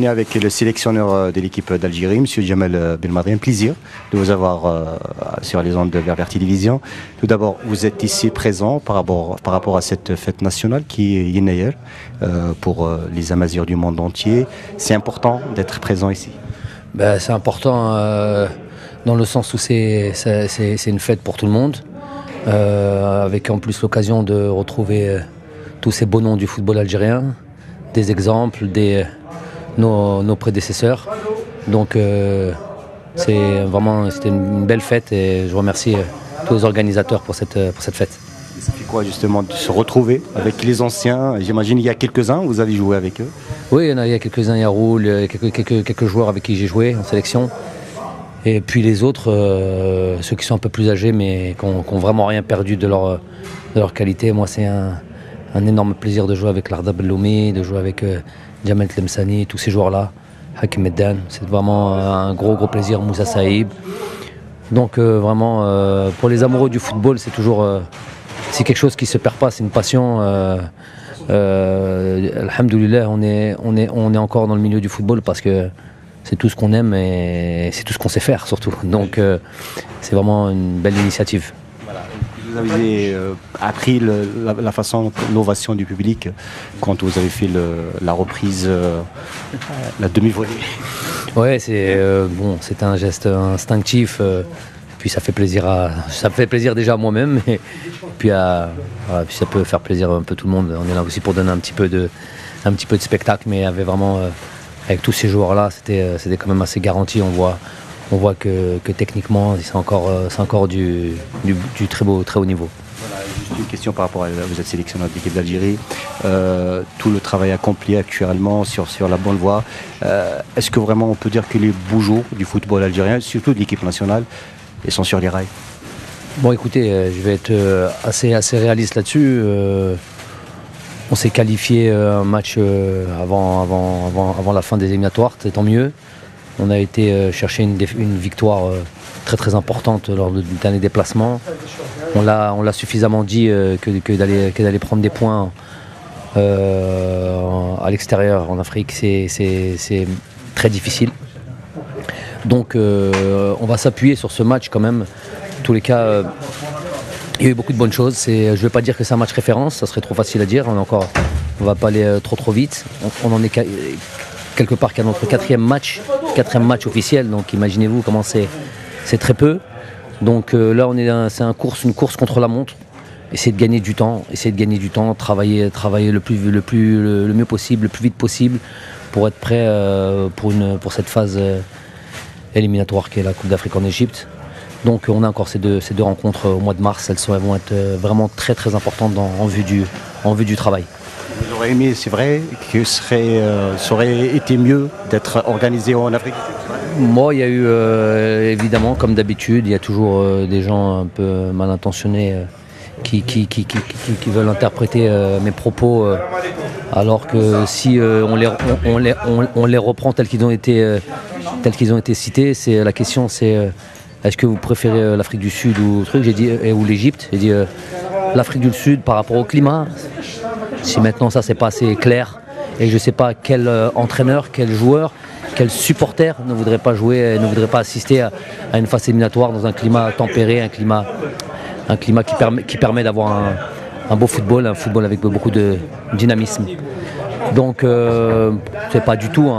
On est avec le sélectionneur de l'équipe d'Algérie, M. Djemal Belmadi. Un plaisir de vous avoir sur les ondes de Vert Télévision. Tout d'abord, vous êtes ici présent par rapport à cette fête nationale qui est Yenayer pour les Amazirs du monde entier. C'est important d'être présent ici. C'est important dans le sens où c'est une fête pour tout le monde, avec en plus l'occasion de retrouver tous ces beaux noms du football algérien, des exemples, nos prédécesseurs. Donc c'était une belle fête et je remercie tous les organisateurs pour cette fête. Ça fait quoi justement de se retrouver avec les anciens? J'imagine il y a quelques-uns, vous avez joué avec eux? Oui, il y a quelques-uns, il y a Roul, quelques joueurs avec qui j'ai joué en sélection. Et puis les autres, ceux qui sont un peu plus âgés mais qui n'ont vraiment rien perdu de leur qualité. Moi c'est un énorme plaisir de jouer avec Larda Belloumi, de jouer avec Djamel Tlemceni, tous ces joueurs-là, Hakim Meddan. C'est vraiment un gros plaisir, Moussa Saïb. Donc vraiment, pour les amoureux du football, c'est toujours c'est quelque chose qui ne se perd pas, c'est une passion. Alhamdoulilah, on est encore dans le milieu du football parce que c'est tout ce qu'on aime et c'est tout ce qu'on sait faire surtout. Donc c'est vraiment une belle initiative. Voilà. Vous avez appris la façon, l'ovation du public quand vous avez fait la reprise, la demi-volée. Ouais, c'est un geste instinctif. Puis ça fait plaisir déjà à moi-même. Et puis ça peut faire plaisir un peu tout le monde. On est là aussi pour donner un petit peu de spectacle, mais avec tous ces joueurs-là, c'était quand même assez garanti. On voit que techniquement, c'est encore du très haut niveau. Voilà, juste une question par rapport à vous êtes sélectionneur de l'équipe d'Algérie. Tout le travail accompli actuellement sur la bonne voie. Est-ce que vraiment on peut dire que les beaux jours du football algérien, surtout de l'équipe nationale, ils sont sur les rails? Bon, écoutez, je vais être assez réaliste là-dessus. On s'est qualifié un match avant la fin des éliminatoires, c'est tant mieux. On a été chercher une victoire très importante lors du dernier déplacement. On l'a suffisamment dit que d'aller prendre des points à l'extérieur en Afrique, c'est très difficile. Donc on va s'appuyer sur ce match quand même. En tous les cas, il y a eu beaucoup de bonnes choses. Je ne vais pas dire que c'est un match référence, ça serait trop facile à dire. On ne va pas aller trop vite. On en est quelque part qu'à notre quatrième match officiel. Donc imaginez-vous comment c'est très peu. Donc là, c'est une course contre la montre. Essayer de gagner du temps, travailler le mieux possible, le plus vite possible pour être prêt pour cette phase éliminatoire qui est la Coupe d'Afrique en Égypte. Donc on a encore ces deux rencontres au mois de mars, elles vont être vraiment très importantes en vue du travail. Vous aurez aimé, c'est vrai, que ça aurait été mieux d'être organisé en Afrique? Moi, il y a eu évidemment, comme d'habitude, il y a toujours des gens un peu mal intentionnés qui veulent interpréter mes propos alors que si on les reprend tels qu'ils ont été cités, la question c'est est-ce que vous préférez l'Afrique du Sud ou l'Égypte? J'ai dit l'Afrique du Sud par rapport au climat. Si maintenant ça c'est pas assez clair et je ne sais pas quel entraîneur, quel joueur, quel supporter ne voudrait pas jouer, ne voudrait pas assister à une phase éliminatoire dans un climat tempéré, un climat qui permet d'avoir un beau football, un football avec beaucoup de dynamisme. Donc c'est pas du tout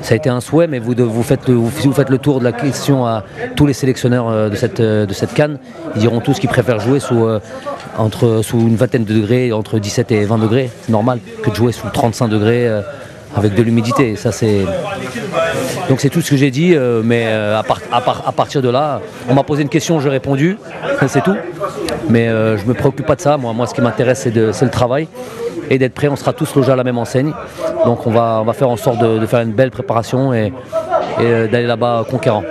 ça a été un souhait, mais vous faites le tour de la question à tous les sélectionneurs de cette CAN. Ils diront tous qu'ils préfèrent jouer sous une vingtaine de degrés, entre 17 et 20 degrés. C'est normal que de jouer sous 35 degrés avec de l'humidité. Donc c'est tout ce que j'ai dit, mais à partir de là, on m'a posé une question, j'ai répondu, c'est tout. Mais je me préoccupe pas de ça. Moi ce qui m'intéresse, c'est le travail. Et d'être prêt, on sera tous logés à la même enseigne. Donc on va faire en sorte de faire une belle préparation et d'aller là-bas conquérant.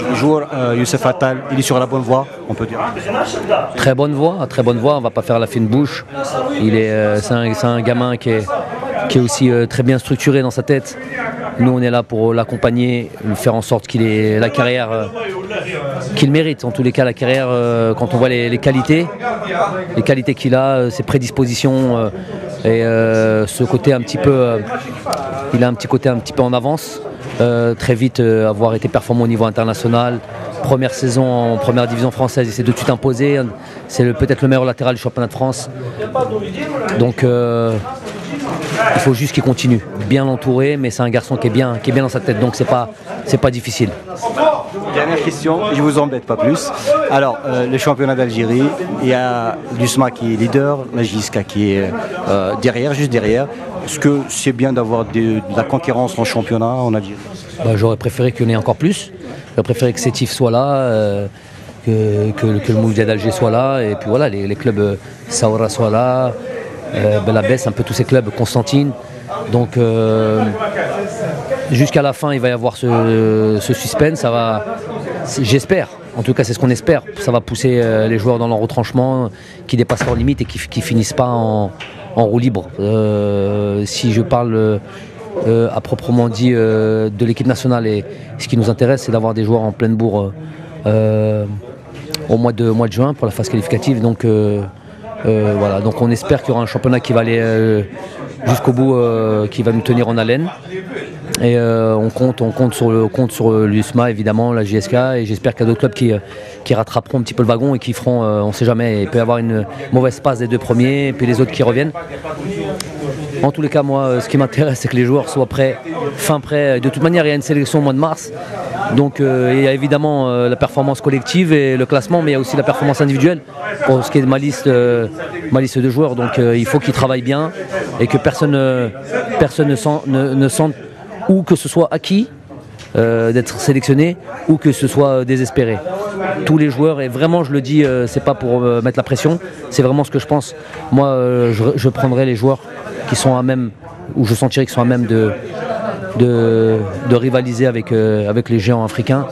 Le joueur Youssef Attal, il est sur la bonne voie, on peut dire. Très bonne voie, on va pas faire la fine bouche. C'est un gamin qui est aussi très bien structuré dans sa tête. Nous on est là pour l'accompagner, faire en sorte qu'il ait la carrière qu'il mérite. En tous les cas la carrière, quand on voit les qualités qu'il a, ses prédispositions et ce côté un petit peu il a un petit côté un petit peu en avance. Très vite avoir été performant au niveau international. Première saison en première division française, il s'est de suite imposé. C'est peut-être le meilleur latéral du championnat de France. Donc il faut juste qu'il continue. Bien l'entourer, mais c'est un garçon qui est bien dans sa tête, donc c'est pas difficile. Dernière question, je vous embête pas plus. Alors, le championnat d'Algérie, il y a l'USMA qui est leader, la JSK qui est derrière, juste derrière. Est-ce que c'est bien d'avoir de la concurrence en championnat en Algérie? J'aurais préféré qu'il y en ait encore plus. J'aurais préféré que Sétif soit là, que le Mouloudia d'Alger soit là, et puis voilà, les clubs Saoura soient là, Belabès, un peu tous ces clubs, Constantine. Donc jusqu'à la fin, il va y avoir ce suspense. J'espère, en tout cas c'est ce qu'on espère, ça va pousser les joueurs dans leur retranchement, qui dépassent leurs limites et qui finissent pas en roue libre. Si je parle à proprement dit de l'équipe nationale, et ce qui nous intéresse, c'est d'avoir des joueurs en pleine bourre au mois de juin pour la phase qualificative. Donc voilà, donc on espère qu'il y aura un championnat qui va aller jusqu'au bout, qui va nous tenir en haleine. Et on compte sur l'USMA, évidemment, la JSK, et j'espère qu'il y a d'autres clubs qui rattraperont un petit peu le wagon et qui feront, on ne sait jamais, il peut y avoir une mauvaise passe des deux premiers, et puis les autres qui reviennent. En tous les cas, moi, ce qui m'intéresse, c'est que les joueurs soient prêts, fin prêts. De toute manière, il y a une sélection au mois de mars, donc il y a évidemment la performance collective et le classement, mais il y a aussi la performance individuelle pour ce qui est de ma liste de joueurs. Donc il faut qu'ils travaillent bien et que personne ne sente ou que ce soit acquis d'être sélectionné ou que ce soit désespéré. Tous les joueurs, et vraiment je le dis, c'est pas pour mettre la pression, c'est vraiment ce que je pense. Moi je prendrai les joueurs qui sont à même, ou je sentirai qu'ils sont à même de rivaliser avec les géants africains,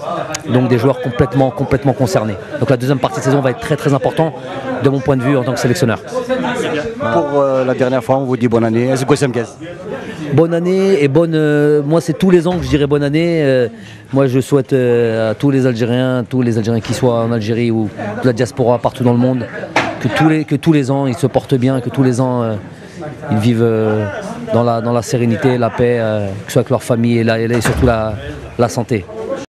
donc des joueurs complètement concernés. Donc la deuxième partie de saison va être très très important de mon point de vue en tant que sélectionneur. Pour la dernière fois, on vous dit bonne année. Bonne année et moi c'est tous les ans que je dirais bonne année. Moi je souhaite à tous les Algériens qui soient en Algérie ou de la diaspora partout dans le monde, que tous les ans ils se portent bien, que tous les ans ils vivent dans la sérénité, la paix, que ce soit avec leur famille et surtout la santé.